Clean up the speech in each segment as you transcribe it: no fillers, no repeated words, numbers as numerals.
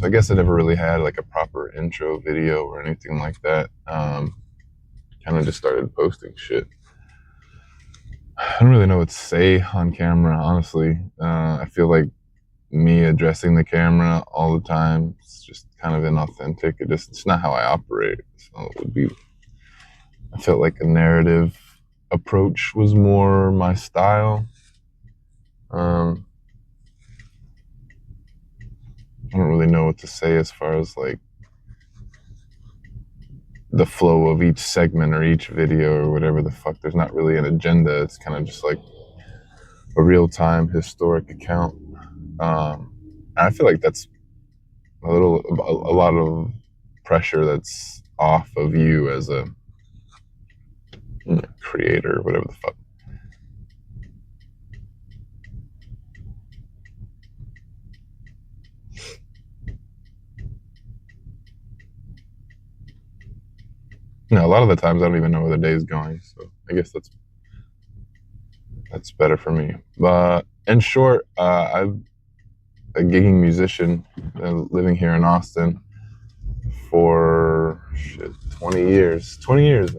So I guess I never really had like a proper intro video or anything like that. Kind of just started posting shit. I don't really know what to say on camera, honestly. I feel like me addressing the camera all the time, it's just kind of inauthentic. It's not how I operate. So it would be, I felt like a narrative approach was more my style. Um, I don't really know what to say as far as like the flow of each segment or each video or whatever the fuck. There's not really an agenda. It's kind of just like a real-time historic account. I feel like that's a lot of pressure that's off of you as a creator, whatever the fuck. A lot of the times I don't even know where the day is going, so I guess that's better for me. But in short, I'm a gigging musician living here in Austin for 20 years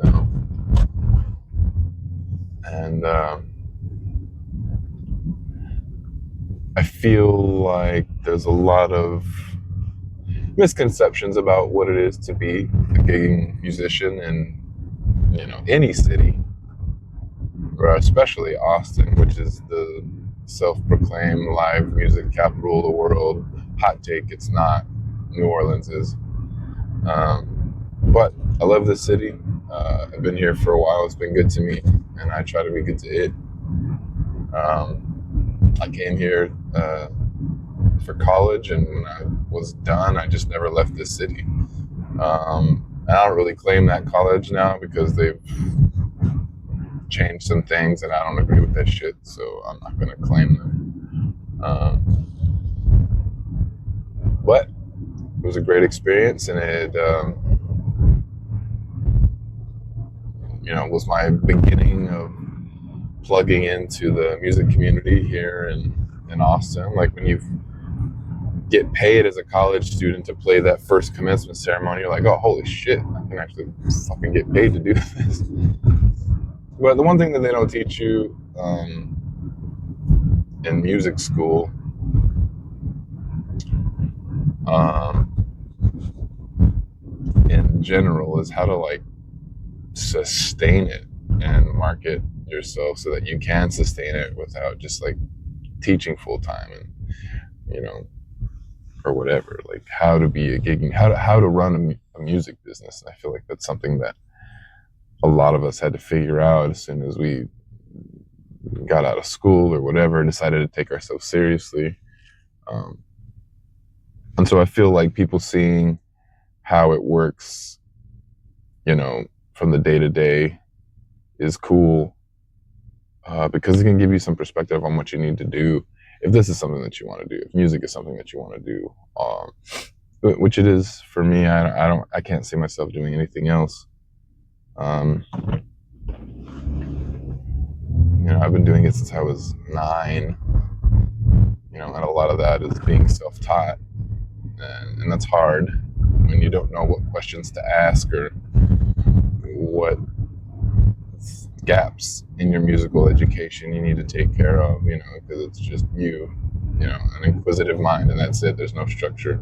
now. And I feel like there's a lot of misconceptions about what it is to be a gigging musician in any city, or especially Austin, which is the self-proclaimed live music capital of the world. Hot take, it's not. New Orleans is. But I love this city. I've been here for a while. It's been good to me, and I try to be good to it. I came here for college, and when I was done, I just never left this city. And I don't really claim that college now because they've changed some things, and I don't agree with that shit, so I'm not going to claim them. But it was a great experience, and it was my beginning of plugging into the music community here in Austin. Like when you get paid as a college student to play that first commencement ceremony, you're like, oh, holy shit, I can actually fucking get paid to do this. But the one thing that they don't teach you in music school in general is how to like sustain it and market yourself so that you can sustain it without just like teaching full time and or whatever, like how to be a gigging, how to run a music business. And I feel like that's something that a lot of us had to figure out as soon as we got out of school or whatever, decided to take ourselves seriously. And so I feel like people seeing how it works, from the day to day is cool because it can give you some perspective on what you need to do if this is something that you want to do, if music is something that you want to do, which it is for me. I can't see myself doing anything else. I've been doing it since I was 9, and a lot of that is being self-taught, and that's hard when you don't know what questions to ask or what gaps in your musical education you need to take care of, because it's just an inquisitive mind, and that's it. There's no structure.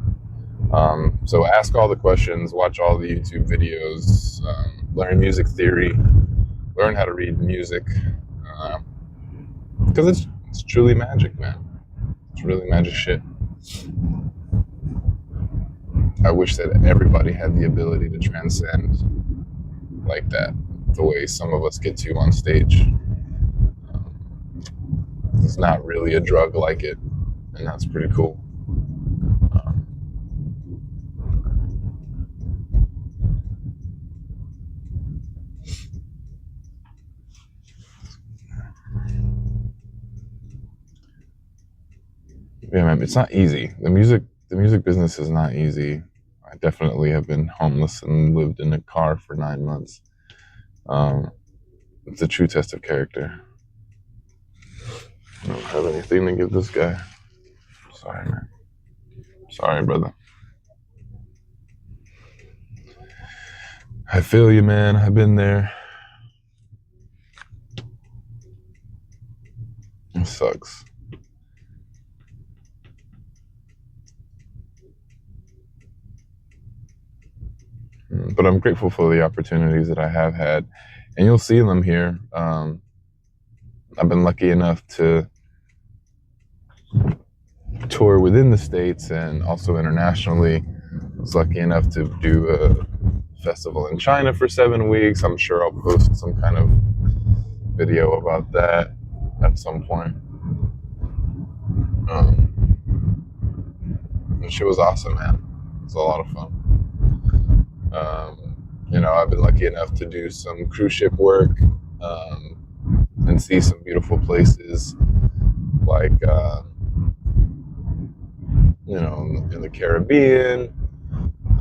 So ask all the questions, watch all the YouTube videos, learn music theory, learn how to read music, because it's truly magic, man. It's really magic shit. I wish that everybody had the ability to transcend like that, the way some of us get to on stage. It's not really a drug like it, and that's pretty cool. Yeah, man, it's not easy. The music business is not easy. I definitely have been homeless and lived in a car for 9 months. It's a true test of character. I don't have anything to give this guy. Sorry, man. Sorry, brother. I feel you, man. I've been there. It sucks. But I'm grateful for the opportunities that I have had, and you'll see them here. I've been lucky enough to tour within the States and also internationally. I was lucky enough to do a festival in China for 7 weeks. I'm sure I'll post some kind of video about that at some point. The shit was awesome, man. It was a lot of fun. I've been lucky enough to do some cruise ship work and see some beautiful places like, in the Caribbean,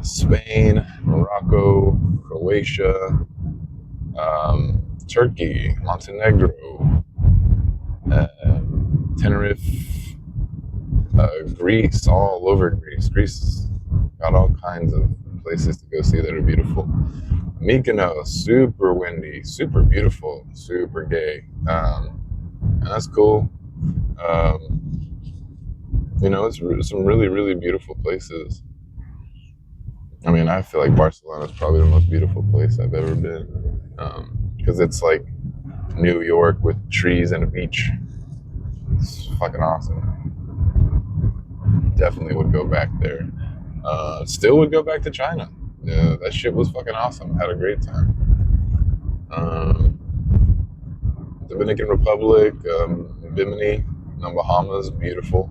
Spain, Morocco, Croatia, Turkey, Montenegro, Tenerife, Greece, all over Greece. Greece got all kinds of places to go see that are beautiful. Mykonos, super windy, super beautiful, super gay. And that's cool. It's some really, really beautiful places. I mean, I feel like Barcelona is probably the most beautiful place I've ever been. Because it's like New York with trees and a beach. It's fucking awesome. Definitely would go back there. Still would go back to China. Yeah, that shit was fucking awesome. Had a great time. Dominican Republic, Bimini, the Bahamas, beautiful.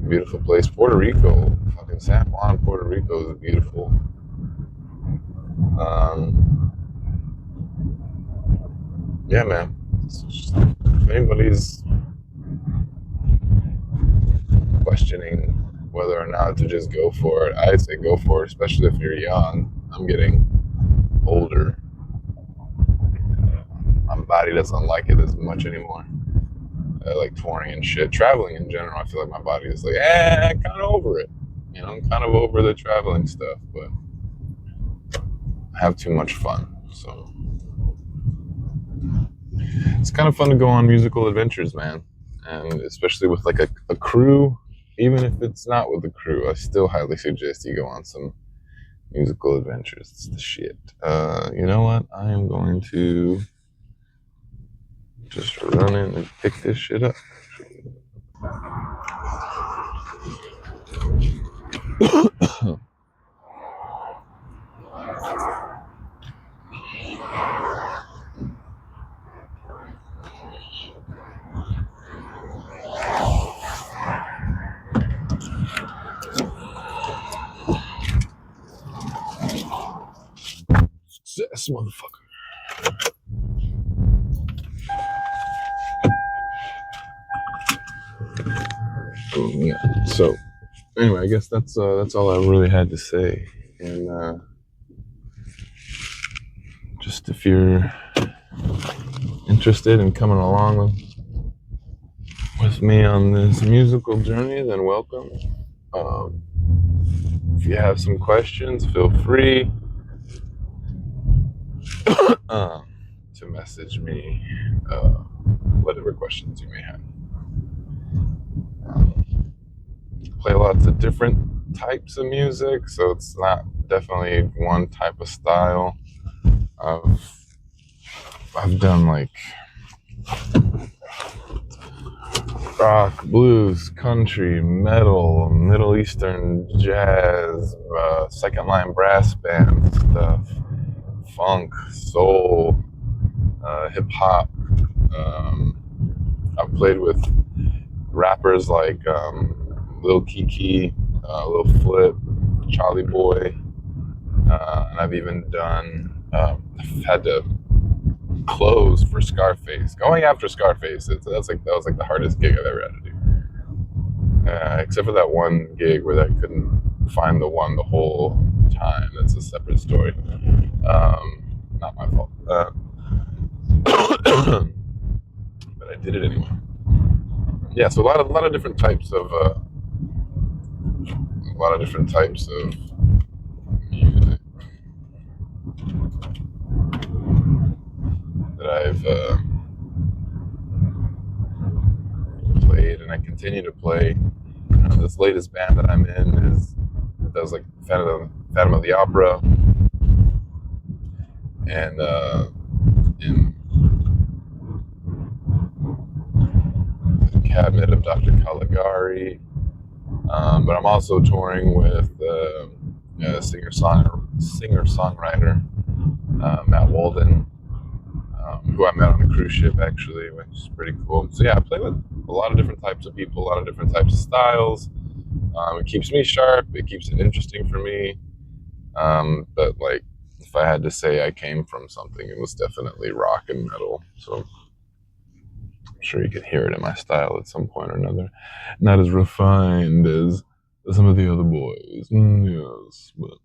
Beautiful place. Puerto Rico, fucking San Juan, Puerto Rico is beautiful. Yeah, man. If anybody's questioning whether or not to just go for it, I'd say go for it, especially if you're young. I'm getting older. My body doesn't like it as much anymore. Like touring and shit. Traveling in general, I feel like my body is like, kind of over it. I'm kind of over the traveling stuff, but I have too much fun. So it's kind of fun to go on musical adventures, man. And especially with like a crew, even if it's not with a crew, I still highly suggest you go on some musical adventures. It's the shit. You know what? I am going to just run in and pick this shit up. Success, motherfucker. Yeah. So anyway, I guess that's all I really had to say. And just if you're interested in coming along with me on this musical journey, then welcome. If you have some questions, feel free to message me whatever questions you may have. Play lots of different types of music, so it's not definitely one type of style. I've done like rock, blues, country, metal, Middle Eastern jazz, second line brass band stuff, funk, soul, hip hop. I've played with rappers like Lil Kiki, Lil Flip, Charlie Boy, and I've even done. I've had to close for Scarface. Going after Scarface, that was like the hardest gig I've ever had to do. Except for that one gig where I couldn't find the one the whole time. That's a separate story. Not my fault. But I did it anyway. Yeah, so a lot of different types of music. continue to play. This latest band that I'm in does like Phantom of the Opera, and in the Cabinet of Dr. Caligari. But I'm also touring with singer-songwriter Matt Walden, who I met on a cruise ship, actually, which is pretty cool. So yeah, I play with a lot of different types of people, a lot of different types of styles. It keeps me sharp. It keeps it interesting for me. But like, if I had to say I came from something, it was definitely rock and metal. So I'm sure you could hear it in my style at some point or another. Not as refined as some of the other boys, yes, but